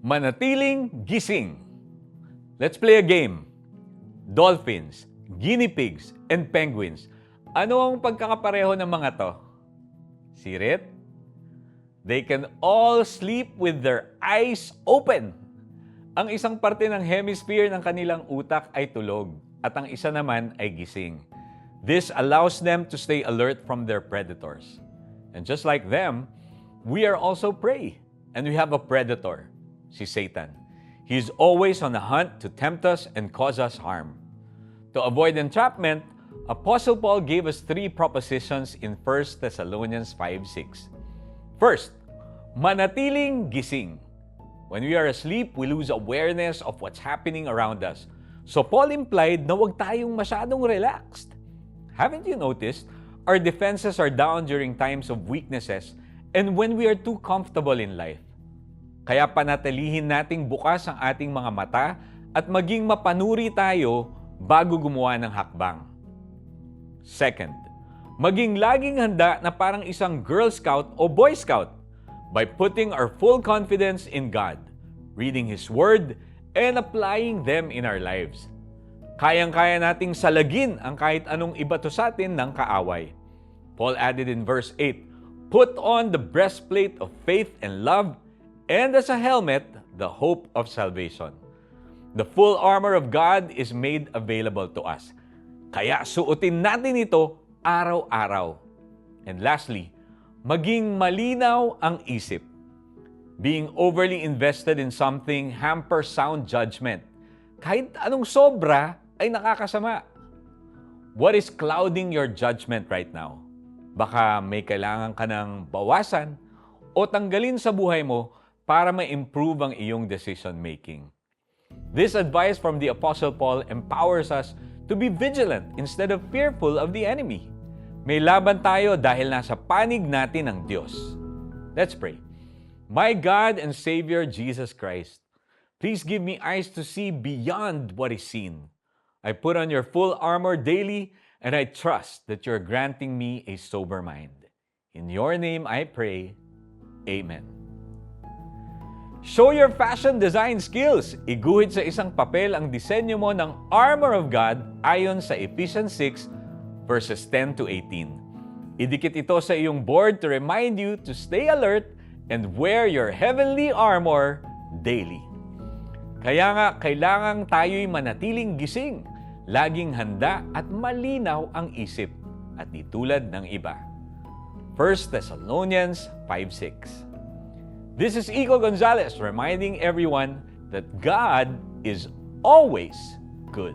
Manatiling gising. Let's play a game. Dolphins, guinea pigs, and penguins. Ano ang pagkakapareho ng mga to? Sirit? They can all sleep with their eyes open. Ang isang parte ng hemisphere ng kanilang utak ay tulog at ang isa naman ay gising. This allows them to stay alert from their predators. And just like them, we are also prey. And we have a predator, si Satan. He is always on the hunt to tempt us and cause us harm. To avoid entrapment, Apostle Paul gave us 3 propositions in 1 Thessalonians 5:6. First, manatiling gising. When we are asleep, we lose awareness of what's happening around us. So Paul implied na huwag tayong masyadong relaxed. Haven't you noticed? Our defenses are down during times of weaknesses and when we are too comfortable in life. Kaya panatilihin nating bukas ang ating mga mata at maging mapanuri tayo bago gumawa ng hakbang. Second, maging laging handa na parang isang Girl Scout o Boy Scout by putting our full confidence in God, reading His Word, and applying them in our lives. Kayang-kaya nating salagin ang kahit anong ibato sa atin ng kaaway. Paul added in verse 8, "Put on the breastplate of faith and love, and as a helmet, the hope of salvation." The full armor of God is made available to us. Kaya suotin natin ito araw-araw. And lastly, maging malinaw ang isip. Being overly invested in something hampers sound judgment. Kahit anong sobra ay nakakasama. What is clouding your judgment right now? Baka may kailangan ka ng bawasan o tanggalin sa buhay mo para ma-improve ang iyong decision making. This advice from the Apostle Paul empowers us to be vigilant instead of fearful of the enemy. May laban tayo dahil nasa panig natin ang Diyos. Let's pray. My God and Savior Jesus Christ, please give me eyes to see beyond what is seen. I put on your full armor daily and I trust that you're granting me a sober mind. In your name I pray. Amen. Show your fashion design skills. Iguhit sa isang papel ang disenyo mo ng armor of God ayon sa Ephesians 6 verses 10 to 18. Idikit ito sa iyong board to remind you to stay alert and wear your heavenly armor daily. Kaya nga, kailangang tayo'y manatiling gising, laging handa at malinaw ang isip at di tulad ng iba. 1 Thessalonians 5:6. This is Iko Gonzalez reminding everyone that God is always good.